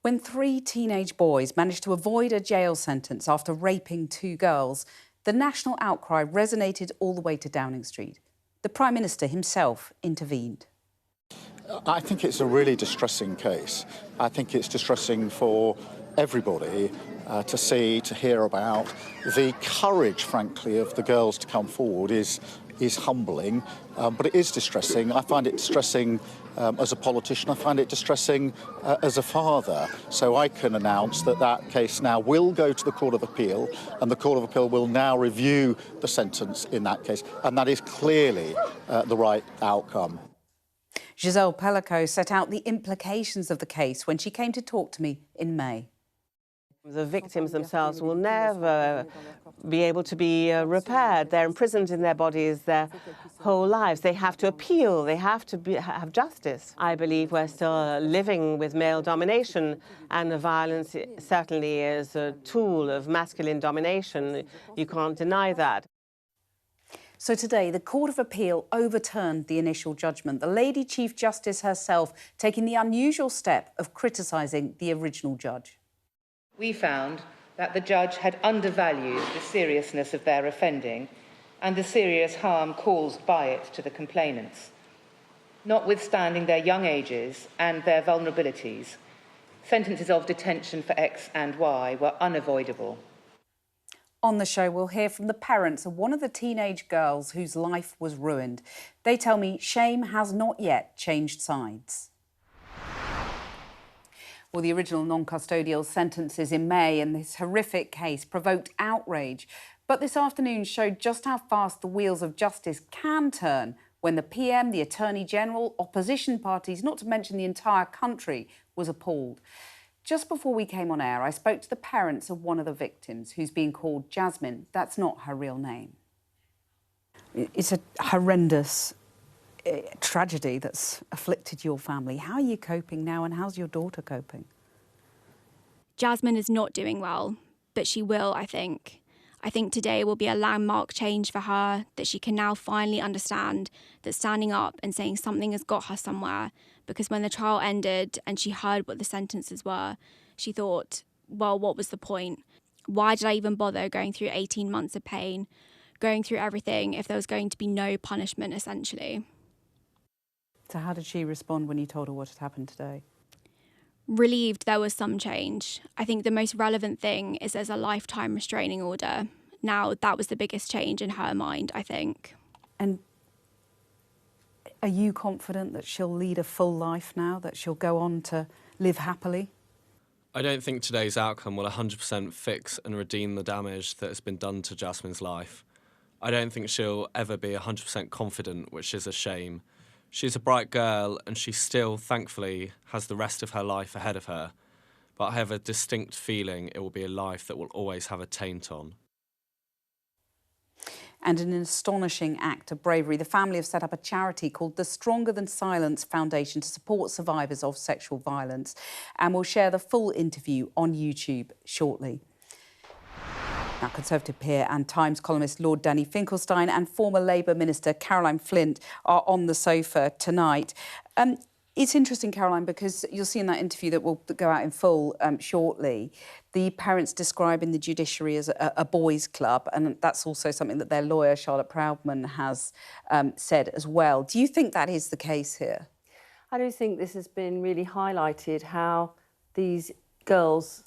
When 3 teenage boys managed to avoid a jail sentence after raping 2 girls, the national outcry resonated all the way to Downing Street. The Prime Minister himself intervened. I think it's a really distressing case. I think it's distressing for everybody to see, to hear about. The courage, frankly, of the girls to come forward is humbling, but it is distressing. I find it distressing as a politician. I find it distressing as a father. So I can announce that that case now will go to the Court of Appeal, and the Court of Appeal will now review the sentence in that case, and that is clearly the right outcome. Giselle Pellico set out the implications of the case when she came to talk to me in May. The victims themselves will never be able to be repaired. They're imprisoned in their bodies their whole lives. They have to appeal. They have to have justice. I believe we're still living with male domination, and the violence certainly is a tool of masculine domination. You can't deny that. So today, the Court of Appeal overturned the initial judgment, the Lady Chief Justice herself taking the unusual step of criticising the original judge. We found that the judge had undervalued the seriousness of their offending and the serious harm caused by it to the complainants. Notwithstanding their young ages and their vulnerabilities, sentences of detention for X and Y were unavoidable. On the show, we'll hear from the parents of one of the teenage girls whose life was ruined. They tell me shame has not yet changed sides. Well, the original non-custodial sentences in May in this horrific case provoked outrage. But this afternoon showed just how fast the wheels of justice can turn when the PM, the Attorney General, opposition parties, not to mention the entire country, was appalled. Just before we came on air, I spoke to the parents of one of the victims, who's being called Jazmine. That's not her real name. It's a horrendous tragedy that's afflicted your family. How are you coping now, and how's your daughter coping? Jazmine is not doing well, but she will, I think. I think today will be a landmark change for her, that she can now finally understand that standing up and saying something has got her somewhere, because when the trial ended and she heard what the sentences were, she thought, well, what was the point? Why did I even bother going through 18 months of pain, going through everything, if there was going to be no punishment, essentially? So how did she respond when you told her what had happened today? Relieved there was some change. I think the most relevant thing is there's a lifetime restraining order. Now, that was the biggest change in her mind, I think. And are you confident that she'll lead a full life now, that she'll go on to live happily? I don't think today's outcome will 100% fix and redeem the damage that has been done to Jazmine's life. I don't think she'll ever be 100% confident, which is a shame. She's a bright girl, and she still, thankfully, has the rest of her life ahead of her. But I have a distinct feeling it will be a life that will always have a taint on. And in an astonishing act of bravery, the family have set up a charity called the Stronger Than Silence Foundation to support survivors of sexual violence. And we'll share the full interview on YouTube shortly. Now, Conservative peer and Times columnist Lord Danny Finkelstein and former Labour Minister Caroline Flint are on the sofa tonight. It's interesting, Caroline, because you'll see in that interview that will go out in full shortly, the parents describing the judiciary as a boys' club, and that's also something that their lawyer, Charlotte Proudman, has said as well. Do you think that is the case here? I do think this has been really highlighted, how these girls,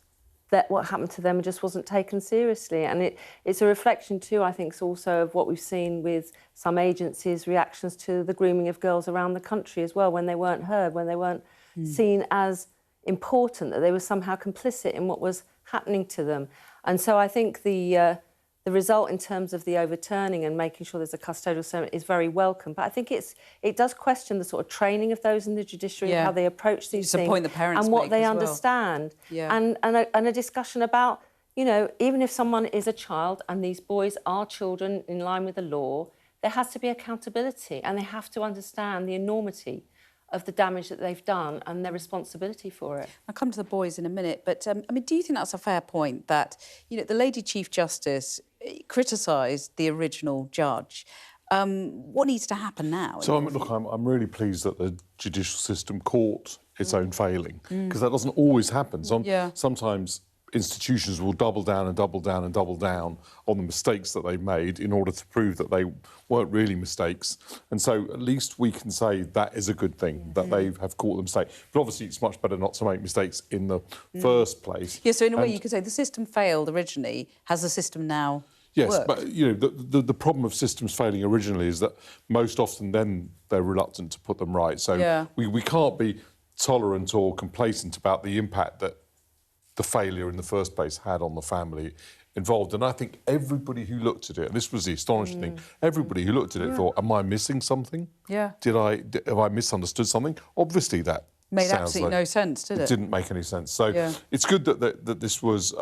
that what happened to them just wasn't taken seriously. And it's a reflection too, I think, also of what we've seen with some agencies' reactions to the grooming of girls around the country as well, when they weren't heard, when they weren't seen as important, that they were somehow complicit in what was happening to them. And so I think the result in terms of the overturning and making sure there's a custodial ceremony is very welcome. But I think it does question the sort of training of those in the judiciary, and how they approach these things, it's a point the parents and what make they as well. understand. Yeah. And a discussion about, you know, even if someone is a child and these boys are children in line with the law, there has to be accountability, and they have to understand the enormity of the damage that they've done and their responsibility for it. I'll come to the boys in a minute, but I mean, do you think that's a fair point, that, you know, the Lady Chief Justice criticised the original judge, What needs to happen now? So, I'm really pleased that the judicial system caught its own failing, because that doesn't always happen. Sometimes institutions will double down and double down and double down on the mistakes that they've made in order to prove that they weren't really mistakes. And so at least we can say that is a good thing, that they have caught the mistake. But obviously it's much better not to make mistakes in the first place. Yeah, so in a way you could say the system failed originally. Has the system now worked? But, you know, the problem of systems failing originally is that most often then they're reluctant to put them right. So we can't be tolerant or complacent about the impact that the failure in the first place had on the family involved. And I think everybody who looked at it, and this was the astonishing thing, everybody who looked at it thought, am I missing something? Yeah. Have I misunderstood something? Obviously that made absolutely no sense, did it? It didn't make any sense. So it's good that this was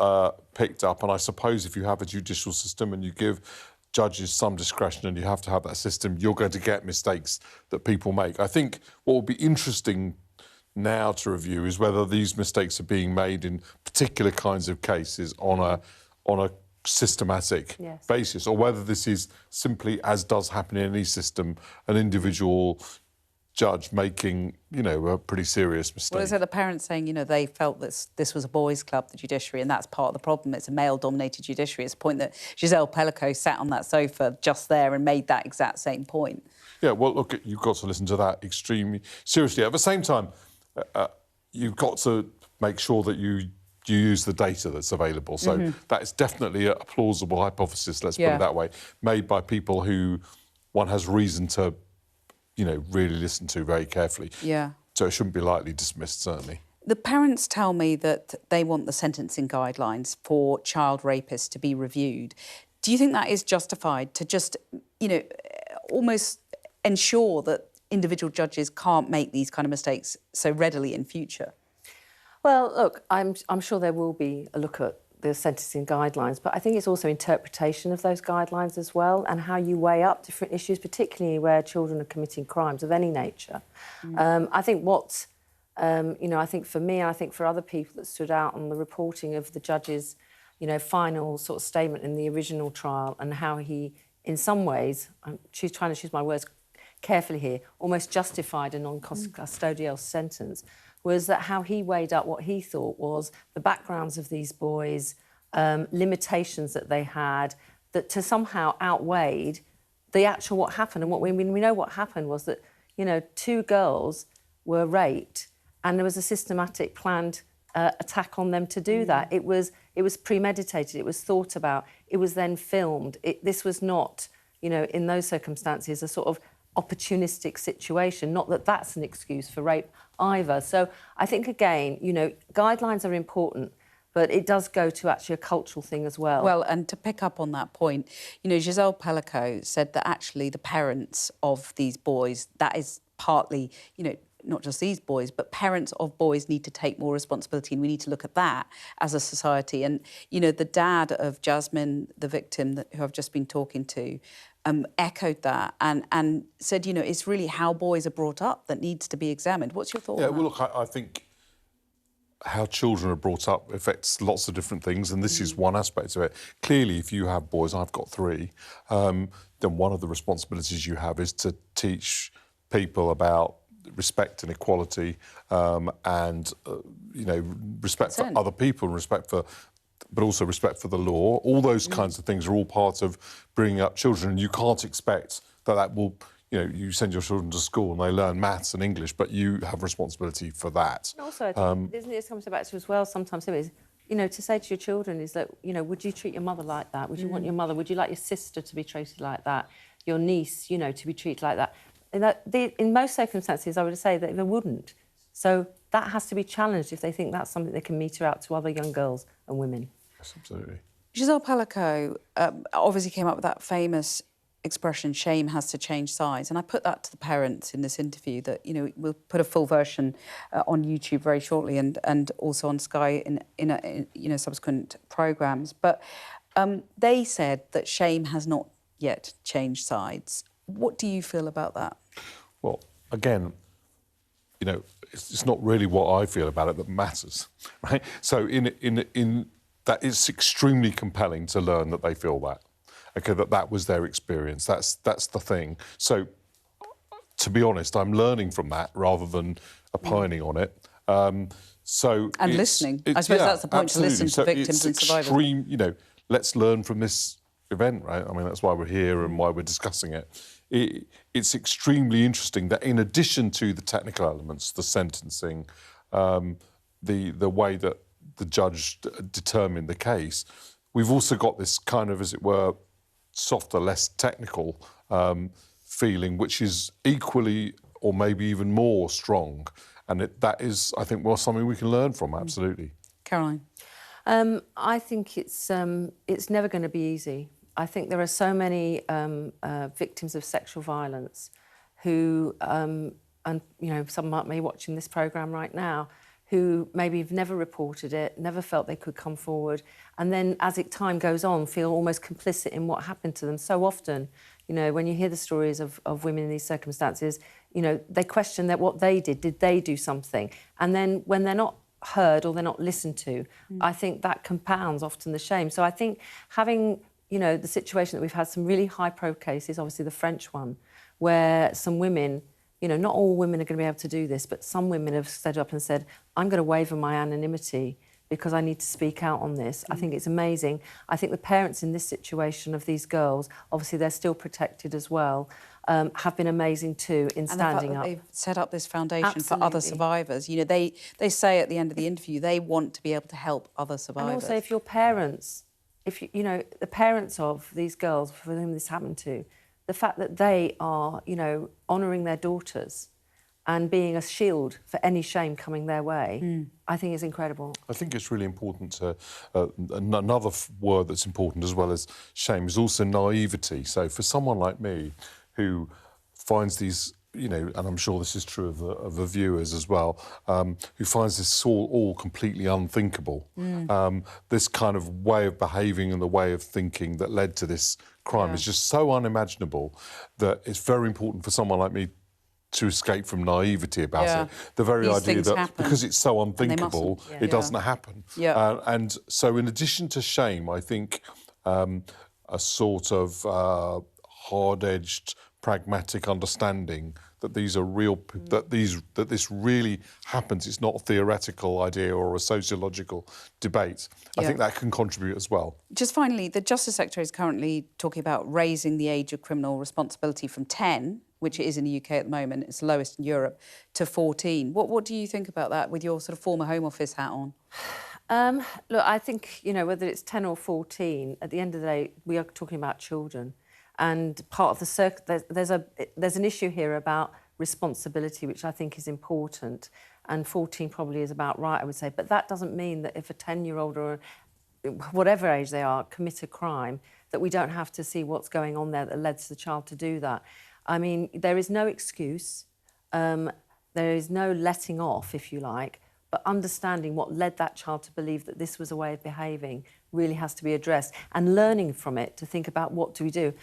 picked up, and I suppose if you have a judicial system and you give judges some discretion and you have to have that system, you're going to get mistakes that people make. I think what will be interesting now to review is whether these mistakes are being made in particular kinds of cases on a systematic basis, or whether this is simply, as does happen in any system, an individual judge making, you know, a pretty serious mistake. Well, is it the parents saying, you know, they felt that this was a boys' club, the judiciary, and that's part of the problem. It's a male-dominated judiciary. It's a point that Giselle Pellico sat on that sofa just there and made that exact same point. Yeah, well, look, you've got to listen to that extremely seriously. At the same time, you've got to make sure that you use the data that's available. So that is definitely a plausible hypothesis, let's put it that way, made by people who one has reason to, you know, really listen to very carefully. Yeah. So it shouldn't be lightly dismissed, certainly. The parents tell me that they want the sentencing guidelines for child rapists to be reviewed. Do you think that is justified to just, you know, almost ensure that individual judges can't make these kind of mistakes so readily in future? Well, look, I'm sure there will be a look at the sentencing guidelines, but I think it's also interpretation of those guidelines as well, and how you weigh up different issues, particularly where children are committing crimes of any nature. I think what, you know, I think for me, I think for other people that stood out on the reporting of the judge's, you know, final sort of statement in the original trial, and how he, in some ways, I'm trying to choose my words carefully here, almost justified a non-custodial sentence, was that how he weighed up what he thought was the backgrounds of these boys, limitations that they had, that to somehow outweighed the actual what happened. And what we know what happened was that, you know, 2 girls were raped, and there was a systematic planned attack on them to do that. It was premeditated, it was thought about, it was then filmed. This was not, you know, in those circumstances, a sort of opportunistic situation, not that that's an excuse for rape either. So I think, again, you know, guidelines are important, but it does go to actually a cultural thing as well. Well, and to pick up on that point, you know, Giselle Pellico said that actually the parents of these boys, that is partly, you know, not just these boys, but parents of boys need to take more responsibility, and we need to look at that as a society. And, you know, the dad of Jazmine, the victim who I've just been talking to, echoed that and said, you know, it's really how boys are brought up that needs to be examined. What's your thought on that? Well, look, I think how children are brought up affects lots of different things, and this is one aspect of it. Clearly, if you have boys, I've got 3, then one of the responsibilities you have is to teach people about respect and equality, and, you know, respect for other people, and but also respect for the law. All those kinds of things are all part of bringing up children, and you can't expect that will, you know, you send your children to school and they learn maths and English, but you have responsibility for that. And also, I think, isn't it, this comes back to as well sometimes, is, you know, to say to your children is that, you know, would you treat your mother like that? Would you want your mother, would you like your sister to be treated like that? Your niece, you know, to be treated like that? And in most circumstances, I would say that they wouldn't. So that has to be challenged if they think that's something they can meter out to other young girls and women. Yes, absolutely. Giselle Pellico obviously came up with that famous expression, shame has to change sides. And I put that to the parents in this interview that, you know, we'll put a full version on YouTube very shortly, and also on Sky in you know, subsequent programmes. But they said that shame has not yet changed sides. What do you feel about that? Well, again, you know, it's not really what I feel about it that matters, right? So in that, it's extremely compelling to learn that they feel that. okay, that was their experience. That's the thing. So, to be honest, I'm learning from that rather than opining on it. And listening. I suppose that's the point, absolutely. to listen to victims and survivors. Extreme, let's learn from this event, right? I mean, that's why we're here and why we're discussing it. It's extremely interesting that in addition to the technical elements, the sentencing, the way that the judge determined the case, we've also got this kind of, as it were, softer, less technical feeling, which is equally or maybe even more strong. And that is, I think, something we can learn from, absolutely. Caroline? I think it's never going to be easy. I think there are so many victims of sexual violence who, and some might be watching this programme right now, who maybe have never reported it, never felt they could come forward, and then as time goes on, feel almost complicit in what happened to them. So often, when you hear the stories of women in these circumstances, they question that what they did they do something? And then when they're not heard or they're not listened to, I think that compounds often the shame. So I think having, the situation that we've had some really high-pro cases, obviously the French one, where some women, not all women are going to be able to do this, but some women have stood up and said, I'm going to waiver my anonymity because I need to speak out on this. I think it's amazing. I think the parents in this situation of these girls, obviously they're still protected as well, have been amazing too in standing up. They've set up this foundation Absolutely. for other survivors. They say at the end of the interview they want to be able to help other survivors. And also, if your parents, the parents of these girls for whom this happened to, the fact that they are, honouring their daughters and being a shield for any shame coming their way, I think is incredible. I think it's really important to... another word that's important as well as shame is also naivety. So for someone like me who finds these, and I'm sure this is true of the viewers as well, who finds this all completely unthinkable, this kind of way of behaving and the way of thinking that led to this crime is just so unimaginable that it's very important for someone like me to escape from naivety about it. The very idea that because it's so unthinkable, it doesn't happen. And so in addition to shame, I think a sort of hard-edged, pragmatic understanding that these are real, that this really happens. It's not a theoretical idea or a sociological debate. I think that can contribute as well. Just finally, the Justice Secretary is currently talking about raising the age of criminal responsibility from 10, which it is in the UK at the moment, it's the lowest in Europe, to 14. What do you think about that with your sort of former Home Office hat on? Look, I think, whether it's 10 or 14, at the end of the day, we are talking about children. And part of the there's an issue here about responsibility, which I think is important. And 14 probably is about right, I would say. But that doesn't mean that if a 10-year-old or whatever age they are commit a crime, that we don't have to see what's going on there that led the child to do that. I mean, there is no excuse. There is no letting off, if you like. But understanding what led that child to believe that this was a way of behaving really has to be addressed. And learning from it to think about what do we do.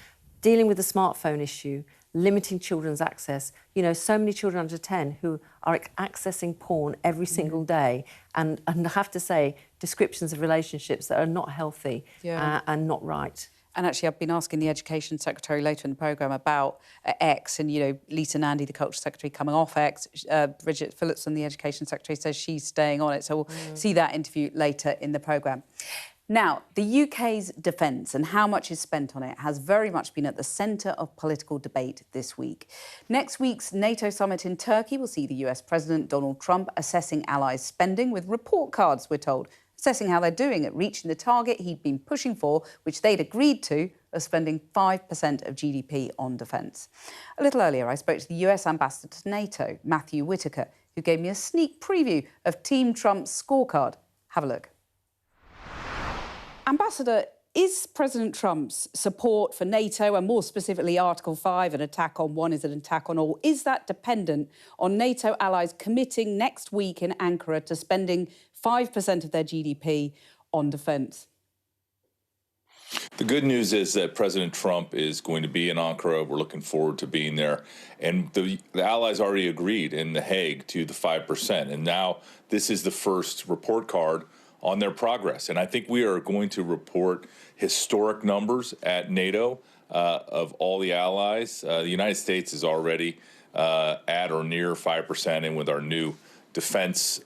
Dealing with the smartphone issue, limiting children's access. So many children under 10 who are accessing porn every single day and I have to say, descriptions of relationships that are not healthy and not right. And actually, I've been asking the Education Secretary later in the programme about X and, Lisa Nandy, the Culture Secretary, coming off X. Bridget Phillipson, the Education Secretary, says she's staying on it. So we'll see that interview later in the programme. Now, the UK's defence and how much is spent on it has very much been at the centre of political debate this week. Next week's NATO summit in Turkey will see the US President Donald Trump assessing allies' spending with report cards, we're told, assessing how they're doing at reaching the target he'd been pushing for, which they'd agreed to, of spending 5% of GDP on defence. A little earlier, I spoke to the US Ambassador to NATO, Matthew Whitaker, who gave me a sneak preview of Team Trump's scorecard. Have a look. Ambassador, is President Trump's support for NATO, and more specifically Article 5, an attack on one is an attack on all, is that dependent on NATO allies committing next week in Ankara to spending 5% of their GDP on defence? The good news is that President Trump is going to be in Ankara. We're looking forward to being there. And the allies already agreed in The Hague to the 5%. And now this is the first report card on their progress. And I think we are going to report historic numbers at NATO of all the allies. The United States is already at or near 5%, and with our new defense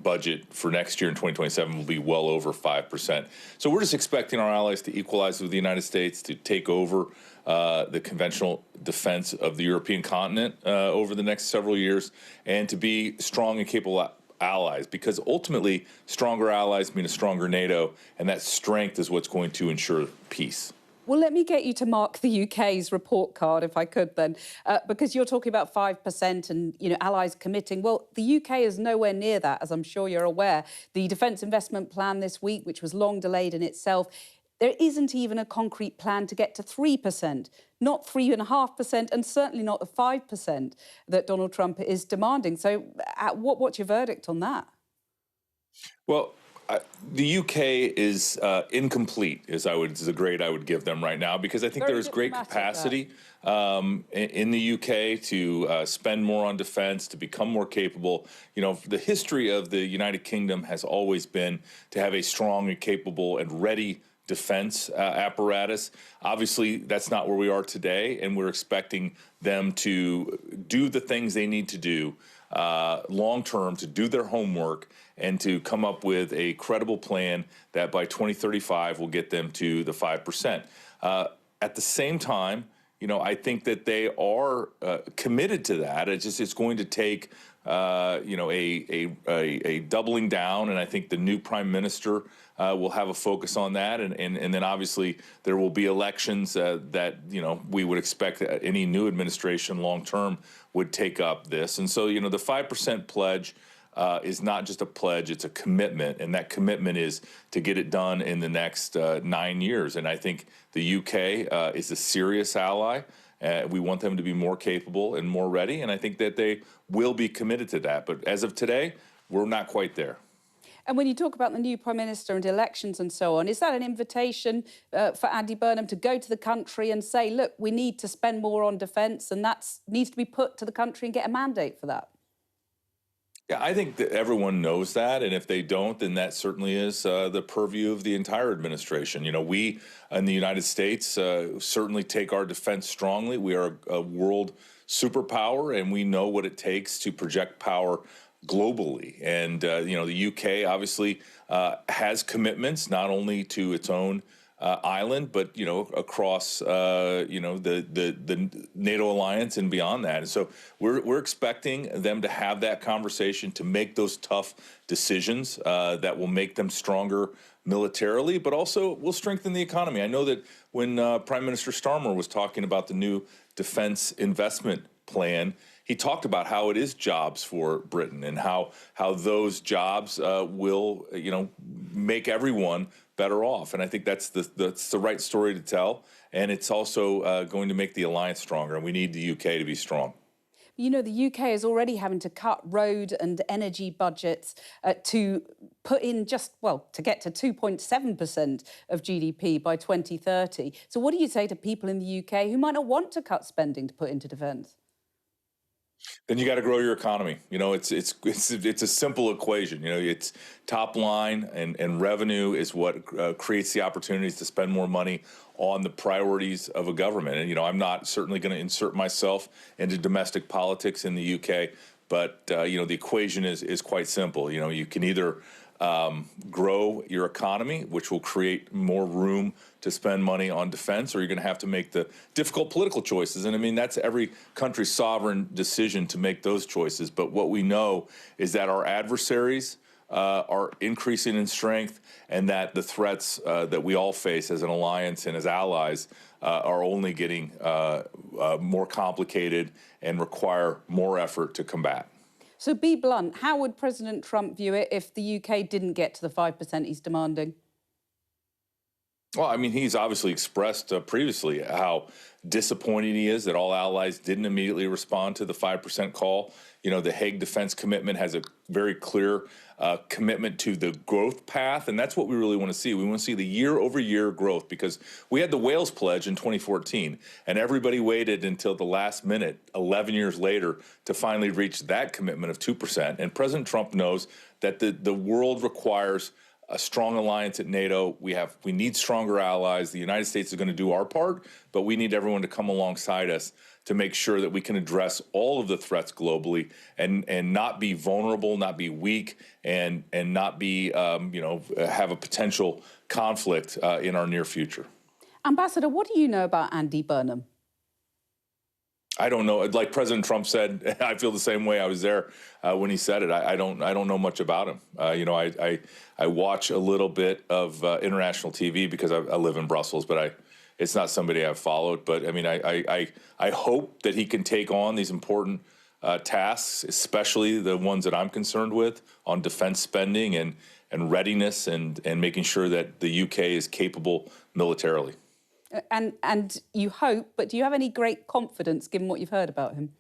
budget for next year in 2027 will be well over 5%. So we're just expecting our allies to equalize with the United States, to take over the conventional defense of the European continent over the next several years, and to be strong and capable allies, because ultimately stronger allies mean a stronger NATO, and that strength is what's going to ensure peace. Well, let me get you to mark the UK's report card, if I could, then, because you're talking about 5% and, allies committing. Well, the UK is nowhere near that, as I'm sure you're aware. The Defence Investment Plan this week, which was long delayed in itself, there isn't even a concrete plan to get to 3%, not 3.5%, and certainly not the 5% that Donald Trump is demanding. So what's your verdict on that? Well, the UK is incomplete, is the grade I would give them right now, because I think there is great capacity in the UK to spend more on defense, to become more capable. The history of the United Kingdom has always been to have a strong and capable and ready defense apparatus. Obviously, that's not where we are today, and we're expecting them to do the things they need to do long-term, to do their homework, and to come up with a credible plan that by 2035 will get them to the 5%. At the same time, I think that they are committed to that. It's going to take a doubling down, and I think the new prime minister will have a focus on that, and then obviously there will be elections that we would expect that any new administration long term would take up this, and so the 5% pledge is not just a pledge; it's a commitment, and that commitment is to get it done in the next 9 years. And I think the UK is a serious ally. We want them to be more capable and more ready, and I think that they will be committed to that. But as of today, we're not quite there. And when you talk about the new Prime Minister and elections and so on, is that an invitation for Andy Burnham to go to the country and say, look, we need to spend more on defence, and that needs to be put to the country and get a mandate for that? Yeah, I think that everyone knows that, and if they don't, then that certainly is the purview of the entire administration. We in the United States certainly take our defense strongly. We are a world superpower, and we know what it takes to project power globally. And the UK obviously has commitments not only to its own island, but across the NATO alliance and beyond that. And so we're expecting them to have that conversation, to make those tough decisions that will make them stronger militarily, but also will strengthen the economy. I know that when Prime Minister Starmer was talking about the new defense investment plan, he talked about how it is jobs for Britain, and how those jobs will make everyone better off. And I think that's the right story to tell. And it's also going to make the alliance stronger. And we need the UK to be strong. The UK is already having to cut road and energy budgets to put in to get to 2.7% of GDP by 2030. So what do you say to people in the UK who might not want to cut spending to put into defence? Then you got to grow your economy. It's a simple equation. It's top line and revenue is what creates the opportunities to spend more money on the priorities of a government. And I'm not certainly going to insert myself into domestic politics in the UK, but the equation is quite simple. You can either grow your economy, which will create more room to spend money on defense, or you're going to have to make the difficult political choices. And I mean, that's every country's sovereign decision to make those choices. But what we know is that our adversaries are increasing in strength, and that the threats that we all face as an alliance and as allies are only getting more complicated and require more effort to combat. So be blunt, how would President Trump view it if the UK didn't get to the 5% he's demanding? Well, I mean, he's obviously expressed previously how disappointed he is that all allies didn't immediately respond to the 5% call. The Hague Defense Commitment has a very clear commitment to the growth path, and that's what we really want to see. We want to see the year-over-year growth, because we had the Wales Pledge in 2014, and everybody waited until the last minute, 11 years later, to finally reach that commitment of 2%. And President Trump knows that the world requires a strong alliance at NATO. We need stronger allies. The United States is going to do our part, but we need everyone to come alongside us to make sure that we can address all of the threats globally and not be vulnerable, not be weak, and not be have a potential conflict in our near future. Ambassador, what do you know about Andy Burnham? I don't know. Like President Trump said, I feel the same way. I was there when he said it. I don't know much about him. I watch a little bit of international TV because I live in Brussels, but it's not somebody I've followed. But I mean, I hope that he can take on these important tasks, especially the ones that I'm concerned with on defense spending and readiness and making sure that the UK is capable militarily. And you hope, but do you have any great confidence given what you've heard about him?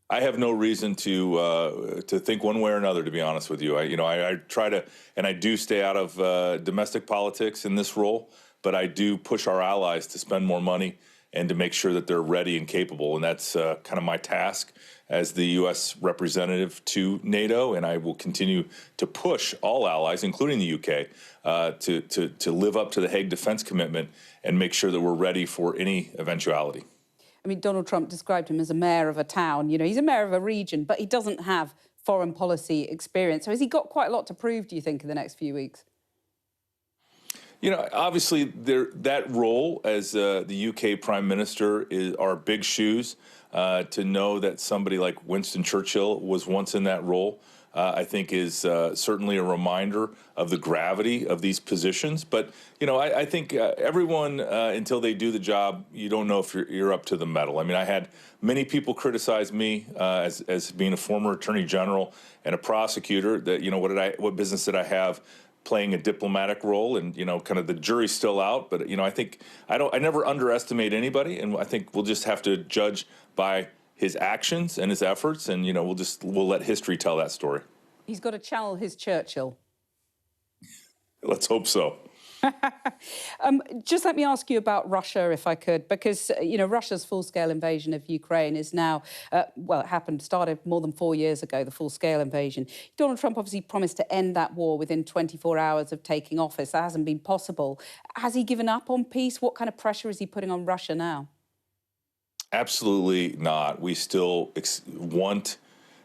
I have no reason to think one way or another, to be honest with you. I try to, and I do stay out of domestic politics in this role, but I do push our allies to spend more money and to make sure that they're ready and capable. And that's kind of my task as the U.S. representative to NATO. And I will continue to push all allies, including the UK, to live up to the Hague Defense Commitment and make sure that we're ready for any eventuality. I mean, Donald Trump described him as a mayor of a town. You know, he's a mayor of a region, but he doesn't have foreign policy experience. So has he got quite a lot to prove, do you think, in the next few weeks? You know, obviously, that role as the UK Prime Minister are big shoes. To know that somebody like Winston Churchill was once in that role, I think is certainly a reminder of the gravity of these positions. But, you know, I think everyone, until they do the job, you don't know if you're up to the mettle. I mean, I had many people criticize me as being a former attorney general and a prosecutor that, you know, what business did I have playing a diplomatic role, and you know, kind of the jury's still out. But you know, I think I never underestimate anybody, and I think we'll just have to judge by his actions and his efforts, and you know, we'll let history tell that story. He's got to channel his Churchill. Let's hope so. Just let me ask you about Russia, if I could, because, you know, Russia's full-scale invasion of Ukraine is now, well, started more than 4 years ago, the full-scale invasion. Donald Trump obviously promised to end that war within 24 hours of taking office. That hasn't been possible. Has he given up on peace? What kind of pressure is he putting on Russia now? Absolutely not. We still want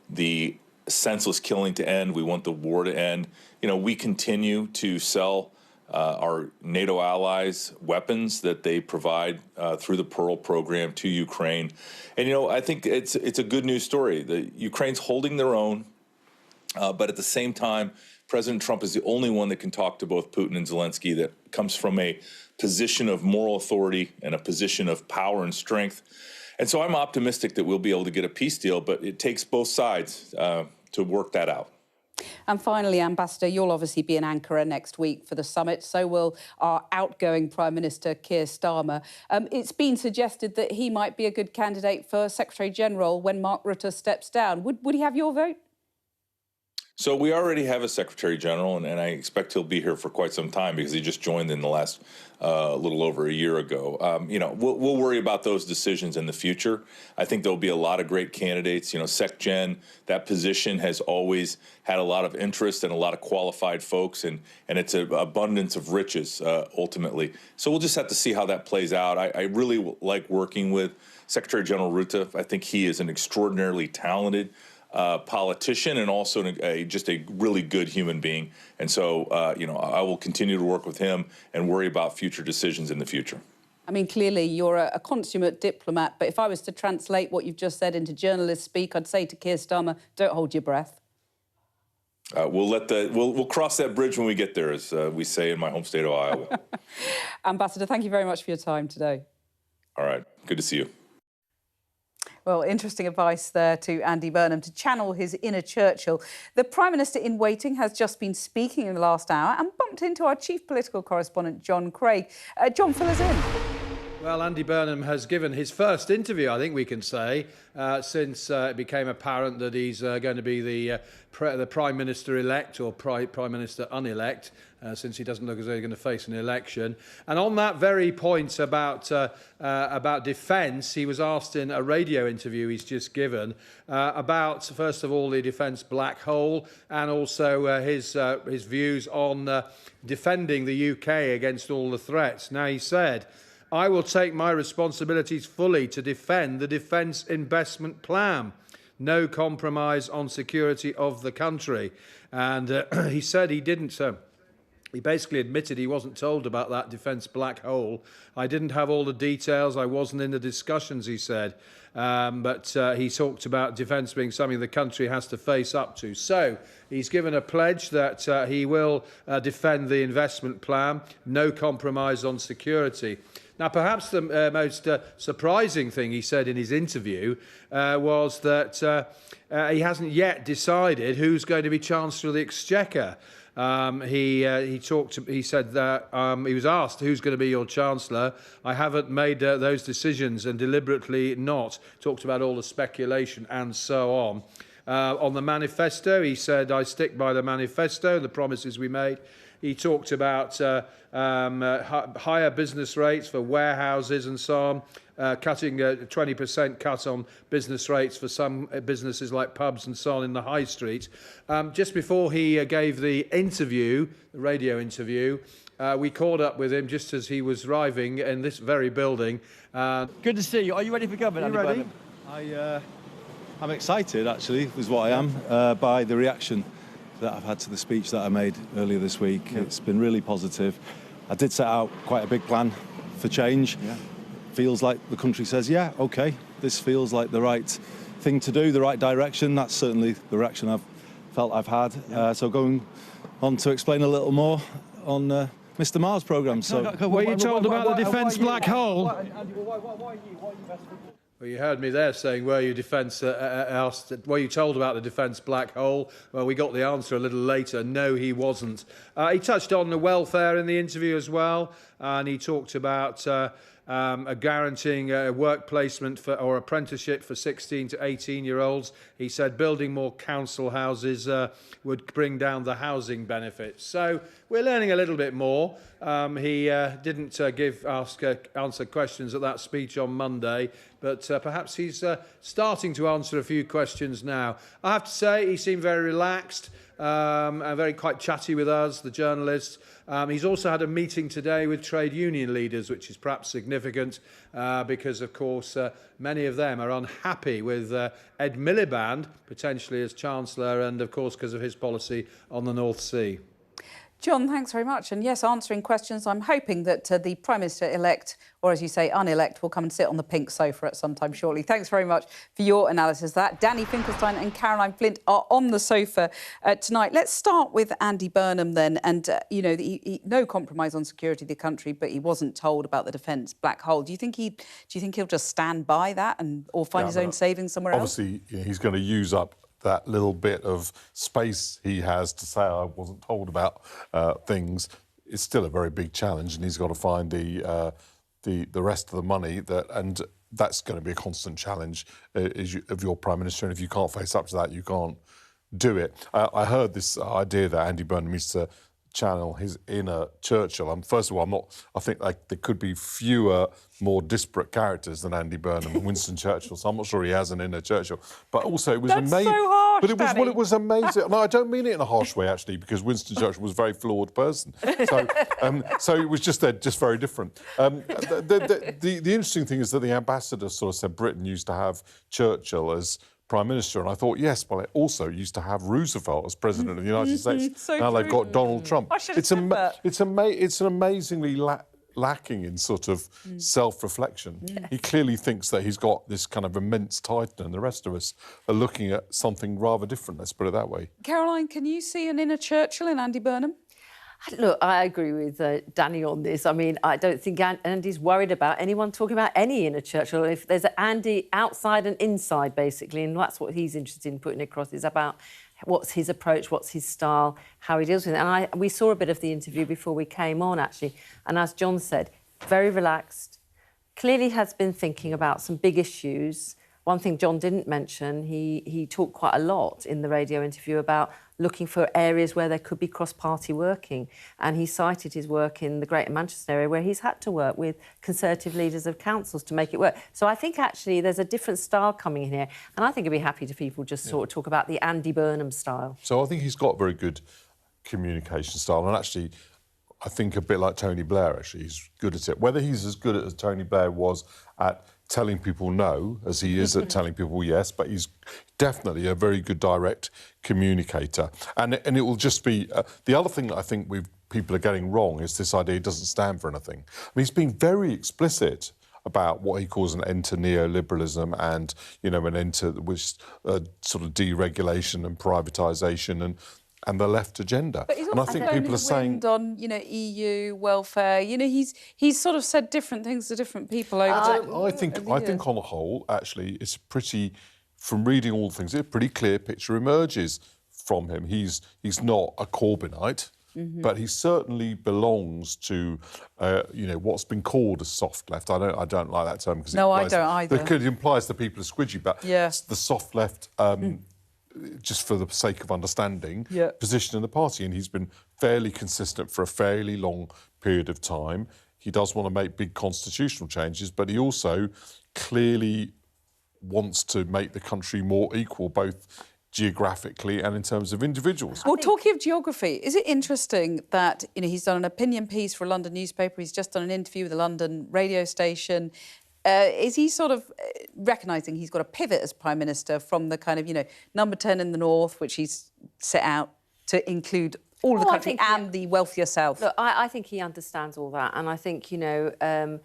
the senseless killing to end. We want the war to end. You know, we continue to sell our NATO allies weapons that they provide through the Pearl program to Ukraine. And, you know, I think it's a good news story. Ukraine's holding their own, but at the same time, President Trump is the only one that can talk to both Putin and Zelensky that comes from a position of moral authority and a position of power and strength. And so I'm optimistic that we'll be able to get a peace deal, but it takes both sides to work that out. And finally, Ambassador, you'll obviously be in Ankara next week for the summit. So will our outgoing Prime Minister, Keir Starmer. It's been suggested that he might be a good candidate for Secretary-General when Mark Rutte steps down. Would he have your vote? So we already have a Secretary General, and I expect he'll be here for quite some time because he just joined in the last little over a year ago. You know, we'll worry about those decisions in the future. I think there'll be a lot of great candidates. You know, SecGen, that position has always had a lot of interest and a lot of qualified folks, and it's an abundance of riches ultimately. So we'll just have to see how that plays out. I really like working with Secretary General Rutte. I think he is an extraordinarily talented politician and also just a really good human being. And so, you know, I will continue to work with him and worry about future decisions in the future. I mean, clearly you're a consummate diplomat, but if I was to translate what you've just said into journalist speak, I'd say to Keir Starmer, don't hold your breath. We'll cross that bridge when we get there, as we say in my home state of Iowa. Ambassador, thank you very much for your time today. All right. Good to see you. Well, interesting advice there to Andy Burnham to channel his inner Churchill. The Prime Minister in waiting has just been speaking in the last hour and bumped into our chief political correspondent, John Craig. John, fill us in. Well, Andy Burnham has given his first interview, I think we can say, since it became apparent that he's going to be the Prime Minister-elect or Prime Minister-unelect, since he doesn't look as though he's going to face an election. And on that very point about defence, he was asked in a radio interview he's just given about, first of all, the defence black hole and also his views on defending the UK against all the threats. Now, he said, "I will take my responsibilities fully to defend the defence investment plan. No compromise on security of the country." And he said he didn't... He basically admitted he wasn't told about that defence black hole. "I didn't have all the details. I wasn't in the discussions," he said. But he talked about defence being something the country has to face up to. So he's given a pledge that he will defend the investment plan, no compromise on security. Now, perhaps the most surprising thing he said in his interview was that he hasn't yet decided who's going to be Chancellor of the Exchequer. He said that he was asked, "Who's going to be your Chancellor?" "I haven't made those decisions and deliberately not." Talked about all the speculation and so on. On the manifesto, he said, "I stick by the manifesto, the promises we made." He talked about higher business rates for warehouses and so on, cutting a 20% cut on business rates for some businesses like pubs and so on in the high street. Just before he gave the interview, the radio interview, we caught up with him just as he was arriving in this very building. Good to see you. Are you ready for government? Are you ready? I'm excited, actually, is what I am, by the reaction that I've had to the speech that I made earlier this week. Yeah. It's been really positive. I did set out quite a big plan for change. Yeah. Feels like the country says, yeah, OK, this feels like the right thing to do, the right direction. That's certainly the reaction I've felt I've had. Yeah. So going on to explain a little more on Mr. Mars' programme. So, were you told about the defence black hole? Andy, why are you best for... Well, you heard me there saying, were you were you told about the defence black hole? Well, we got the answer a little later. No, he wasn't. He touched on the welfare in the interview as well, and he talked about guaranteeing a work placement or apprenticeship for 16 to 18-year-olds. He said building more council houses would bring down the housing benefits. So we're learning a little bit more. He didn't answer questions at that speech on Monday, but perhaps he's starting to answer a few questions now. I have to say he seemed very relaxed and very quite chatty with us, the journalists. He's also had a meeting today with trade union leaders, which is perhaps significant because, of course, many of them are unhappy with Ed Miliband potentially as Chancellor and, of course, because of his policy on the North Sea. John, thanks very much. And yes, answering questions. I'm hoping that the Prime Minister-elect, or as you say, unelect, will come and sit on the pink sofa at some time shortly. Thanks very much for your analysis of that. Danny Finkelstein and Caroline Flint are on the sofa tonight. Let's start with Andy Burnham then. And, you know, no compromise on security of the country, but he wasn't told about the defence black hole. Do you think he'll just stand by that or find his own savings somewhere else? Obviously, he's going to use up that little bit of space he has to say, I wasn't told about things. It's still a very big challenge, and he's got to find the rest of the money and that's going to be a constant challenge of your Prime Minister, and if you can't face up to that, you can't do it. I heard this idea that Andy Burnham used to channel his inner Churchill. First of all, I think there could be fewer, more disparate characters than Andy Burnham and Winston Churchill, so I'm not sure he has an inner Churchill. But also, it was amazing. So harsh, but it was amazing. No, I don't mean it in a harsh way, actually, because Winston Churchill was a very flawed person. So it was just very different. The interesting thing is that the ambassador sort of said Britain used to have Churchill as Prime Minister, and I thought, yes, well, it also used to have Roosevelt as President of the United States. So now true. They've got Donald Trump. I should have said that. It's an amazingly lacking in sort of self-reflection. Yeah. He clearly thinks that he's got this kind of immense title, and the rest of us are looking at something rather different, let's put it that way. Caroline, can you see an inner Churchill in Andy Burnham? Look, I agree with Danny on this. I mean, I don't think Andy's worried about anyone talking about any inner Churchill. If there's an Andy outside and inside, basically, and that's what he's interested in putting across, is about what's his approach, what's his style, how he deals with it. And we saw a bit of the interview before we came on, actually, and as John said, very relaxed, clearly has been thinking about some big issues. One thing John didn't mention, he talked quite a lot in the radio interview about looking for areas where there could be cross-party working, and he cited his work in the Greater Manchester area where he's had to work with Conservative leaders of councils to make it work. So I think actually there's a different style coming in here, and I think I'd be happy to people just sort of talk about the Andy Burnham style. So I think he's got very good communication style, and actually I think a bit like Tony Blair, actually, he's good at it. Whether he's as good as Tony Blair was at telling people no as he is at telling people yes, but he's definitely a very good direct communicator. And it will just be... the other thing that I think people are getting wrong is this idea he doesn't stand for anything. I mean, he's been very explicit about what he calls an end to neoliberalism and, you know, an end to sort of deregulation and privatisation and the left agenda. But he's and I also think people are saying on, you know, EU welfare. You know, he's sort of said different things to different people over I think on the whole, actually, it's pretty, from reading all things, a pretty clear picture emerges from him. He's not a Corbynite, but he certainly belongs to, you know, what's been called a soft left. I don't like that term because I don't either. It implies that people are squidgy, but yes, the soft left. Just for the sake of understanding, position in the party. And he's been fairly consistent for a fairly long period of time. He does want to make big constitutional changes, but he also clearly wants to make the country more equal, both geographically and in terms of individuals. Well, talking of geography, is it interesting that, you know, he's done an opinion piece for a London newspaper, he's just done an interview with a London radio station. Is he sort of recognising he's got to pivot as Prime Minister from the kind of, you know, number 10 in the north, which he's set out to include all of the country and the wealthier south? Look, I think he understands all that, and I think, you know,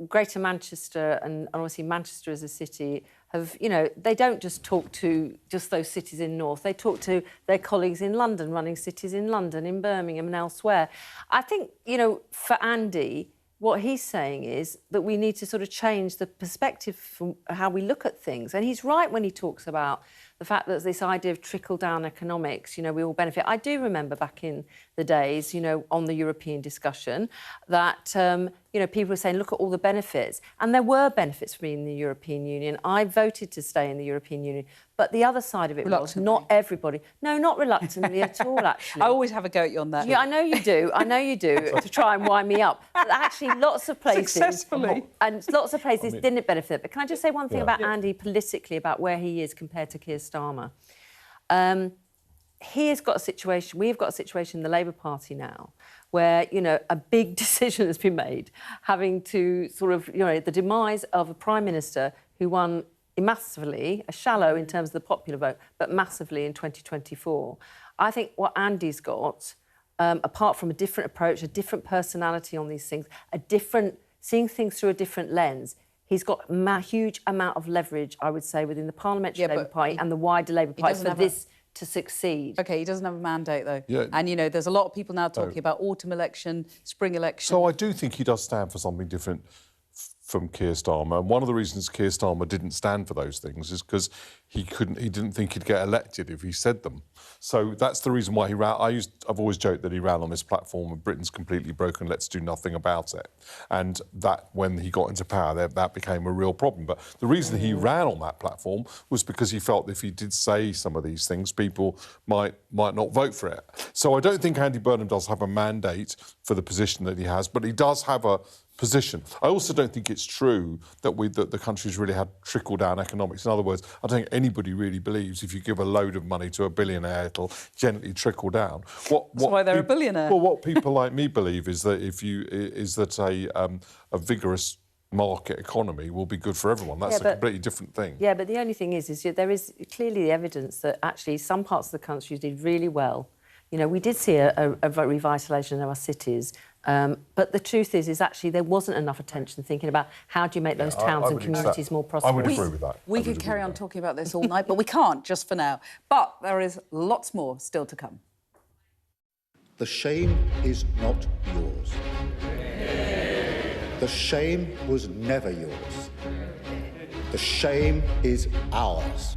Greater Manchester and obviously Manchester as a city have, you know, they don't just talk to just those cities in north, they talk to their colleagues in London, running cities in London, in Birmingham and elsewhere. I think, you know, for Andy, what he's saying is that we need to sort of change the perspective from how we look at things. And he's right when he talks about the fact that this idea of trickle-down economics, you know, we all benefit. I do remember back in the days, you know, on the European discussion that, you know, people were saying, look at all the benefits. And there were benefits for being in the European Union. I voted to stay in the European Union. But the other side of it was not everybody... No, not reluctantly at all, actually. I always have a go at you on that. Yeah, I know you do. I know you do, to try and wind me up. But actually, lots of places... Successfully. And lots of places didn't benefit. But can I just say one thing about Andy politically, about where he is compared to Keir Starmer? He has got a situation... We've got a situation in the Labour Party now where, you know, a big decision has been made, having to sort of, you know, the demise of a Prime Minister who won massively, shallow in terms of the popular vote, but massively in 2024. I think what Andy's got, apart from a different approach, a different personality on these things, seeing things through a different lens, he's got a huge amount of leverage, I would say, within the Parliamentary Labour Party and the wider Labour Party for this to succeed. OK, he doesn't have a mandate, though. Yeah. And, you know, there's a lot of people now talking about autumn election, spring election. So I do think he does stand for something different from Keir Starmer, and one of the reasons Keir Starmer didn't stand for those things is because he didn't think he'd get elected if he said them. So that's the reason why he ran. I've always joked that he ran on this platform of Britain's completely broken, let's do nothing about it. And that, when he got into power, that became a real problem. But the reason he ran on that platform was because he felt if he did say some of these things, people might not vote for it. So I don't think Andy Burnham does have a mandate for the position that he has, but he does have a position. I also don't think it's true that the country's really had trickle-down economics. In other words, I don't think anybody really believes if you give a load of money to a billionaire, it'll gently trickle down. That's why they're a billionaire. Well, what people like me believe is that a vigorous market economy will be good for everyone. That's a completely different thing. Yeah, but the only thing is there is clearly evidence that actually some parts of the country did really well. You know, we did see a revitalisation of our cities, but the truth is actually there wasn't enough attention thinking about how do you make those towns and communities more prosperous. I would agree with that. We could carry on talking about this all night, but we can't, just for now. But there is lots more still to come. The shame is not yours. The shame was never yours. The shame is ours.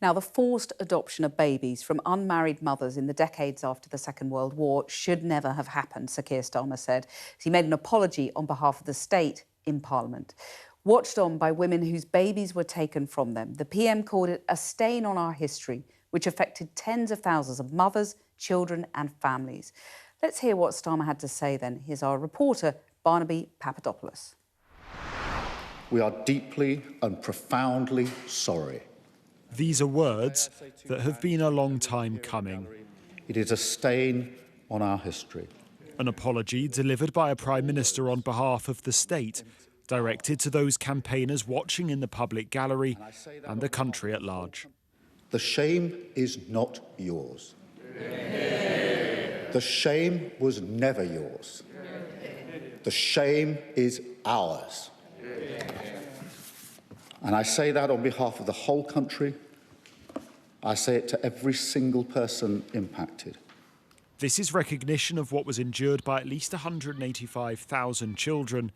Now, the forced adoption of babies from unmarried mothers in the decades after the Second World War should never have happened, Sir Keir Starmer said. He made an apology on behalf of the state in Parliament. Watched on by women whose babies were taken from them, the PM called it a stain on our history, which affected tens of thousands of mothers, children and families. Let's hear what Starmer had to say then. Here's our reporter, Burnham Papadopoulos. We are deeply and profoundly sorry. These are words that have been a long time coming. It is a stain on our history. An apology delivered by a Prime Minister on behalf of the state, directed to those campaigners watching in the public gallery and the country at large. The shame is not yours. The shame was never yours. The shame is ours. And I say that on behalf of the whole country. I say it to every single person impacted. This is recognition of what was endured by at least 185,000 children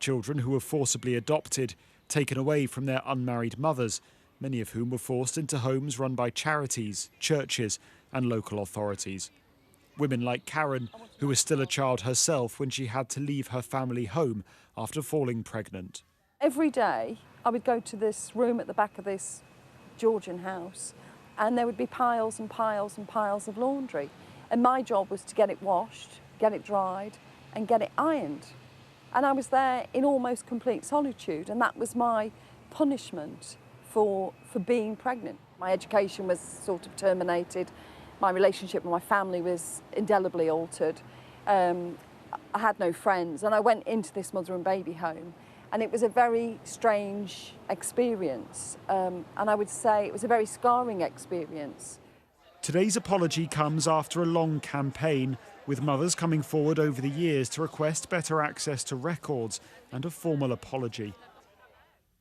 who were forcibly adopted, taken away from their unmarried mothers, many of whom were forced into homes run by charities, churches and local authorities. Women like Karen, who was still a child herself when she had to leave her family home after falling pregnant. Every day I would go to this room at the back of this Georgian house and there would be piles and piles and piles of laundry. And my job was to get it washed, get it dried and get it ironed. And I was there in almost complete solitude, and that was my punishment for being pregnant. My education was sort of terminated. My relationship with my family was indelibly altered. I had no friends, and I went into this mother and baby home, and it was a very strange experience. And I would say it was a very scarring experience. Today's apology comes after a long campaign, with mothers coming forward over the years to request better access to records and a formal apology.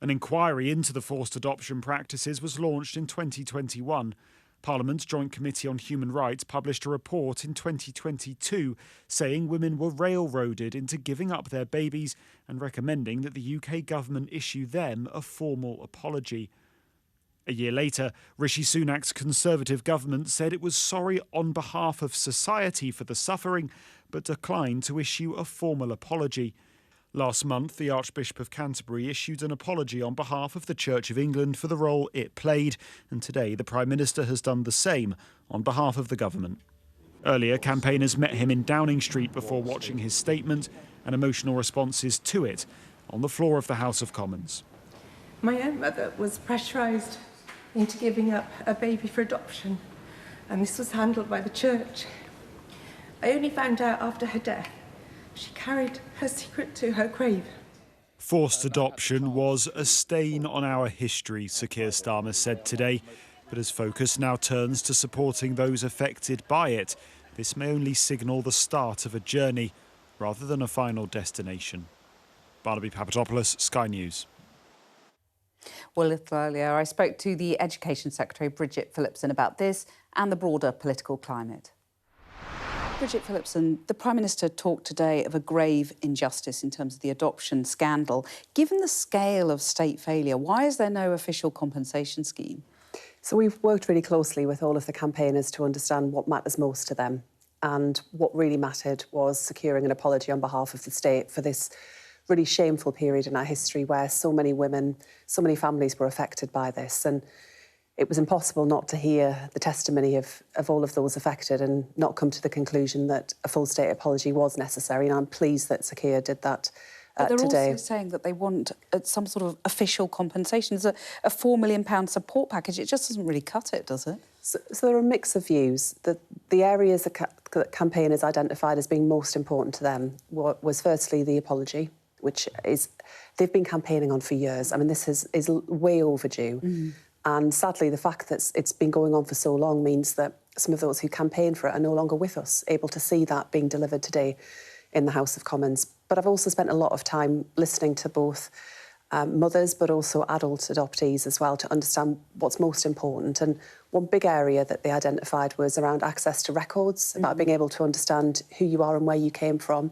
An inquiry into the forced adoption practices was launched in 2021. Parliament's Joint Committee on Human Rights published a report in 2022 saying women were railroaded into giving up their babies and recommending that the UK government issue them a formal apology. A year later, Rishi Sunak's Conservative government said it was sorry on behalf of society for the suffering, but declined to issue a formal apology. Last month, the Archbishop of Canterbury issued an apology on behalf of the Church of England for the role it played, and today the Prime Minister has done the same on behalf of the government. Earlier, campaigners met him in Downing Street before watching his statement and emotional responses to it on the floor of the House of Commons. My own mother was pressurised into giving up a baby for adoption, and this was handled by the church. I only found out after her death. She carried her secret to her grave. Forced adoption was a stain on our history, Sir Keir Starmer said today, but as focus now turns to supporting those affected by it, this may only signal the start of a journey rather than a final destination. Burnham Papadopoulos, Sky News. Well, a little earlier, I spoke to the Education Secretary, Bridget Phillipson, about this and the broader political climate. Bridget Phillipson, the Prime Minister talked today of a grave injustice in terms of the adoption scandal. Given the scale of state failure, why is there no official compensation scheme? So we've worked really closely with all of the campaigners to understand what matters most to them. And what really mattered was securing an apology on behalf of the state for this really shameful period in our history where so many women, so many families were affected by this. And it was impossible not to hear the testimony of all of those affected and not come to the conclusion that a full state apology was necessary. And I'm pleased that Sir Keir did that But they're today. also saying that they want some sort of official compensation. There's a £4 million support package. It just doesn't really cut it, does it? So there are a mix of views. The areas that campaigners identified as being most important to them was firstly the apology, which is they've been campaigning on for years. I mean, this is way overdue. Mm. And sadly, the fact that it's been going on for so long means that some of those who campaigned for it are no longer with us, able to see that being delivered today in the House of Commons. But I've also spent a lot of time listening to both mothers, but also adult adoptees as well, to understand what's most important. And one big area that they identified was around access to records, about being able to understand who you are and where you came from,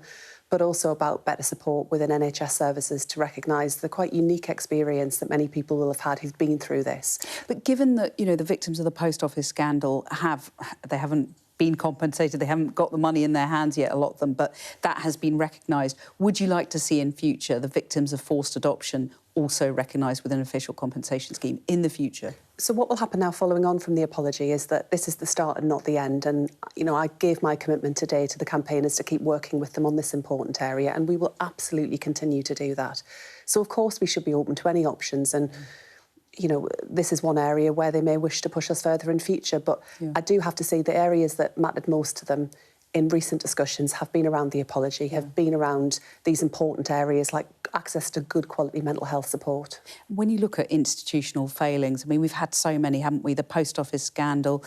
but also about better support within NHS services to recognise the quite unique experience that many people will have had who've been through this. But given that, the victims of the post office scandal haven't been compensated, they haven't got the money in their hands yet, a lot of them, but that has been recognised. Would you like to see in future the victims of forced adoption also recognised with an official compensation scheme in the future? So what will happen now following on from the apology is that this is the start and not the end. And, I gave my commitment today to the campaigners to keep working with them on this important area, and we will absolutely continue to do that. So, of course, we should be open to any options, and this is one area where they may wish to push us further in future. But I do have to say the areas that mattered most to them in recent discussions have been around the apology, have been around these important areas like access to good quality mental health support. When you look at institutional failings, we've had so many, haven't we? The post office scandal,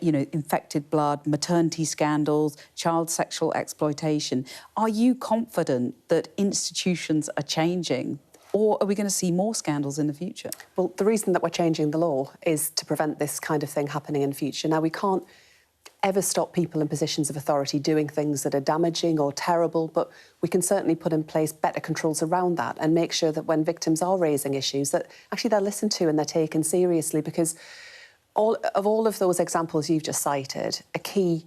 infected blood, maternity scandals, child sexual exploitation. Are you confident that institutions are changing? Or are we going to see more scandals in the future? Well, the reason that we're changing the law is to prevent this kind of thing happening in future. Now, we can't ever stop people in positions of authority doing things that are damaging or terrible, but we can certainly put in place better controls around that and make sure that when victims are raising issues, that actually they're listened to and they're taken seriously, because all of those examples you've just cited, a key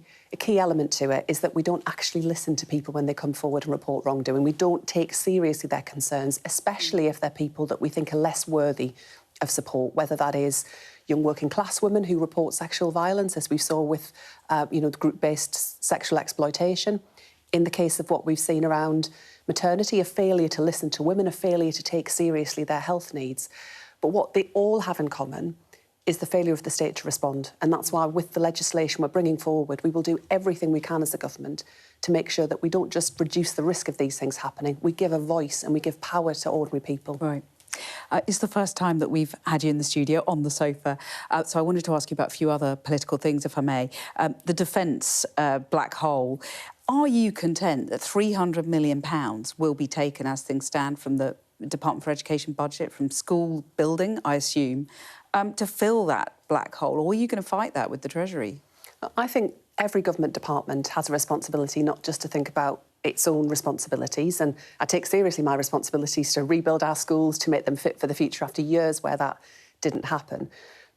element to it is that we don't actually listen to people when they come forward and report wrongdoing. We don't take seriously their concerns, especially if they're people that we think are less worthy of support, whether that is young working class women who report sexual violence, as we saw with, the group-based sexual exploitation. In the case of what we've seen around maternity, a failure to listen to women, a failure to take seriously their health needs. But what they all have in common is the failure of the state to respond. And that's why, with the legislation we're bringing forward, we will do everything we can as a government to make sure that we don't just reduce the risk of these things happening, we give a voice and we give power to ordinary people. Right. It's the first time that we've had you in the studio on the sofa, so I wanted to ask you about a few other political things, if I may. The defence black hole. Are you content that £300 million will be taken, as things stand, from the Department for Education budget, from school building, I assume, to fill that black hole? Or are you going to fight that with the Treasury? I think every government department has a responsibility not just to think about its own responsibilities, and I take seriously my responsibilities to rebuild our schools, to make them fit for the future after years where that didn't happen.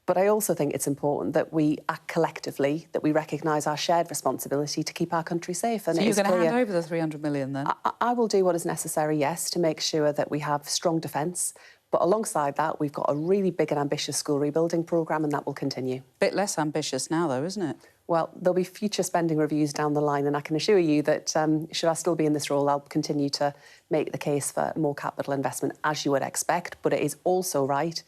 But I also think it's important that we act collectively, that we recognise our shared responsibility to keep our country safe. And so you're going to hand over the £300 million then? I will do what is necessary, yes, to make sure that we have strong defence. But alongside that, we've got a really big and ambitious school rebuilding programme, and that will continue. Bit less ambitious now, though, isn't it? Well, there'll be future spending reviews down the line, and I can assure you that should I still be in this role, I'll continue to make the case for more capital investment, as you would expect. But it is also right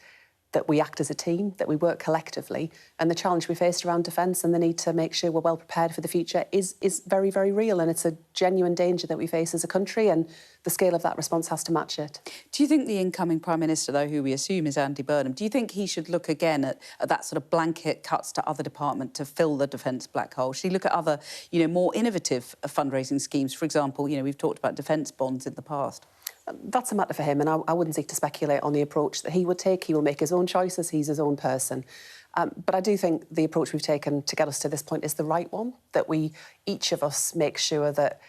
that we act as a team, that we work collectively, and the challenge we faced around defence and the need to make sure we're well prepared for the future is very, very real, and it's a genuine danger that we face as a country, and the scale of that response has to match it. Do you think the incoming Prime Minister, though, who we assume is Andy Burnham, do you think he should look again at that sort of blanket cuts to other departments to fill the defence black hole? Should he look at other, more innovative fundraising schemes? For example, we've talked about defence bonds in the past. That's a matter for him, and I wouldn't seek to speculate on the approach that he would take. He will make his own choices. He's his own person. But I do think the approach we've taken to get us to this point is the right one, that each of us make sure that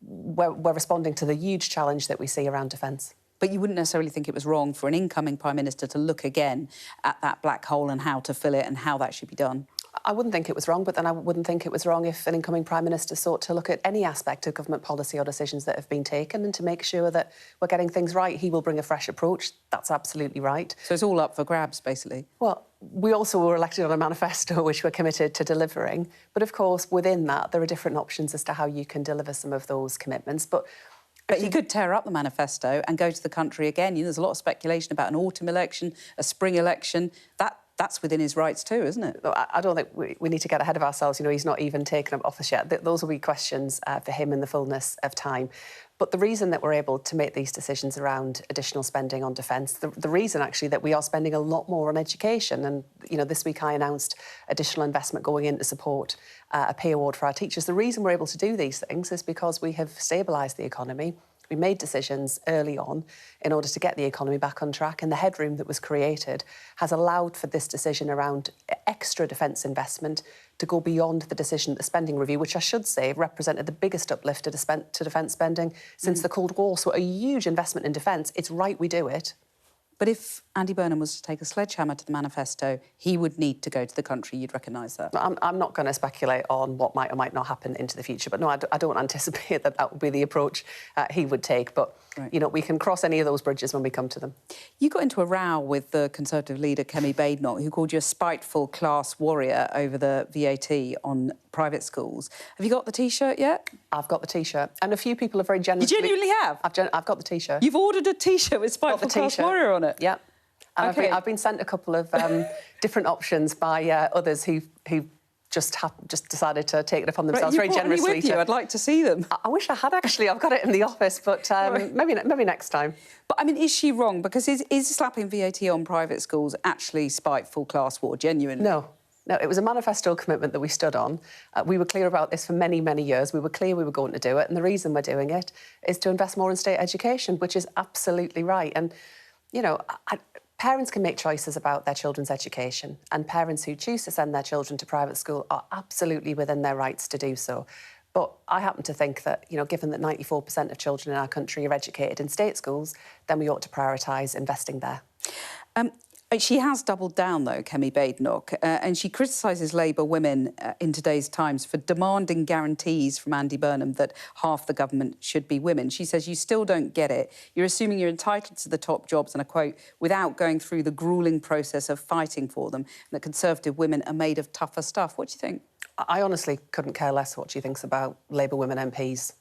we're responding to the huge challenge that we see around defence. But you wouldn't necessarily think it was wrong for an incoming Prime Minister to look again at that black hole and how to fill it and how that should be done? I wouldn't think it was wrong, but then I wouldn't think it was wrong if an incoming Prime Minister sought to look at any aspect of government policy or decisions that have been taken and to make sure that we're getting things right. He will bring a fresh approach. That's absolutely right. So it's all up for grabs, basically? Well, we also were elected on a manifesto which we're committed to delivering. But, of course, within that, there are different options as to how you can deliver some of those commitments. But he could tear up the manifesto and go to the country again. There's a lot of speculation about an autumn election, a spring election. That's within his rights too, isn't it? I don't think we need to get ahead of ourselves. He's not even taken up office yet. Those will be questions for him in the fullness of time. But the reason that we're able to make these decisions around additional spending on defence, the reason actually that we are spending a lot more on education, and this week I announced additional investment going in to support a pay award for our teachers. The reason we're able to do these things is because we have stabilised the economy. We made decisions early on in order to get the economy back on track, and the headroom that was created has allowed for this decision around extra defence investment to go beyond the decision, the spending review, which I should say represented the biggest uplift to defence spending since the Cold War. So a huge investment in defence. It's right we do it. But if Andy Burnham was to take a sledgehammer to the manifesto, he would need to go to the country. You'd recognise that? I'm not going to speculate on what might or might not happen into the future. But no, I don't anticipate that would be the approach he would take. But, you know, we can cross any of those bridges when we come to them. You got into a row with the Conservative leader, Kemi Badenoch, who called you a spiteful class warrior over the VAT on private schools. Have you got the T-shirt yet? I've got the T-shirt. And a few people are very generously... You genuinely have? I've got the T-shirt. You've ordered a T-shirt with spiteful class warrior on it? Yeah. And okay. I've been sent a couple of different options by others who just decided to take it upon themselves very generously. With you? I'd like to see them. I wish I had, actually. I've got it in the office, but maybe next time. But, I mean, is she wrong? Because is slapping VAT on private schools actually spiteful class war, genuinely? No, it was a manifesto commitment that we stood on. We were clear about this for many, many years. We were clear we were going to do it, and the reason we're doing it is to invest more in state education, which is absolutely right. And, you know, parents can make choices about their children's education, and parents who choose to send their children to private school are absolutely within their rights to do so. But I happen to think that, you know, given that 94% of children in our country are educated in state schools, then we ought to prioritise investing there. She has doubled down, though, Kemi Badenoch, and she criticises Labour women in today's Times for demanding guarantees from Andy Burnham that half the government should be women. She says, you still don't get it. You're assuming you're entitled to the top jobs, and I quote, without going through the gruelling process of fighting for them, and that Conservative women are made of tougher stuff. What do you think? I honestly couldn't care less what she thinks about Labour women MPs.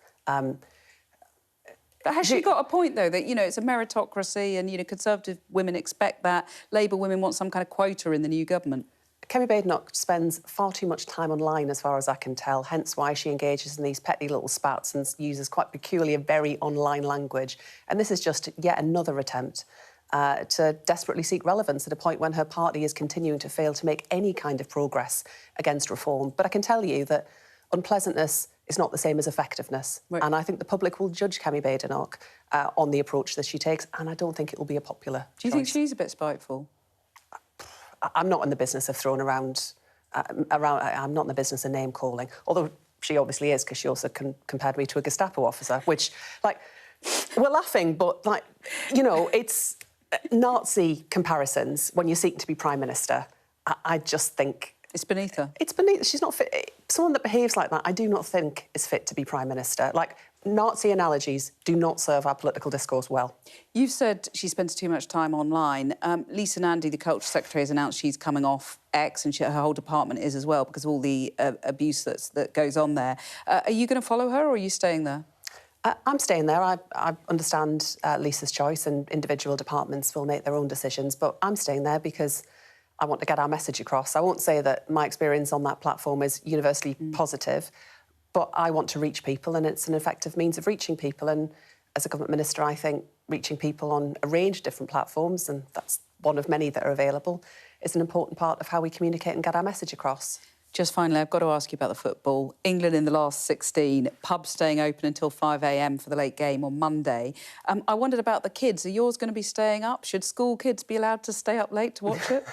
But has she got a point, though, that, you know, it's a meritocracy and, you know, Conservative women expect that, Labour women want some kind of quota in the new government? Kemi Badenoch spends far too much time online, as far as I can tell, hence why she engages in these petty little spats and uses quite peculiar, very online language. And this is just yet another attempt to desperately seek relevance at a point when her party is continuing to fail to make any kind of progress against reform. But I can tell you that unpleasantness is not the same as effectiveness. Right. And I think the public will judge Kemi Badenoch on the approach that she takes, and I don't think it will be a popular Do you think she's a bit spiteful? I'm not in the business of throwing around... I'm not in the business of name-calling, although she obviously is, because she also compared me to a Gestapo officer, which, like, we're laughing, but, like, you know, it's Nazi comparisons when you seek to be Prime Minister. I just think... It's beneath her. It's beneath... She's not fit... Someone that behaves like that, I do not think is fit to be Prime Minister. Like, Nazi analogies do not serve our political discourse well. You've said she spends too much time online. Lisa Nandy, the Culture Secretary, has announced she's coming off X, and her whole department is as well, because of all the abuse that goes on there. Are you going to follow her, or are you staying there? I'm staying there. I understand Lisa's choice, and individual departments will make their own decisions, but I'm staying there because I want to get our message across. I won't say that my experience on that platform is universally positive, but I want to reach people, and it's an effective means of reaching people. And as a government minister, I think reaching people on a range of different platforms, and that's one of many that are available, is an important part of how we communicate and get our message across. Just finally, I've got to ask you about the football. England in the last 16, pubs staying open until 5 a.m. for the late game on Monday. I wondered about the kids. Are yours going to be staying up? Should school kids be allowed to stay up late to watch it?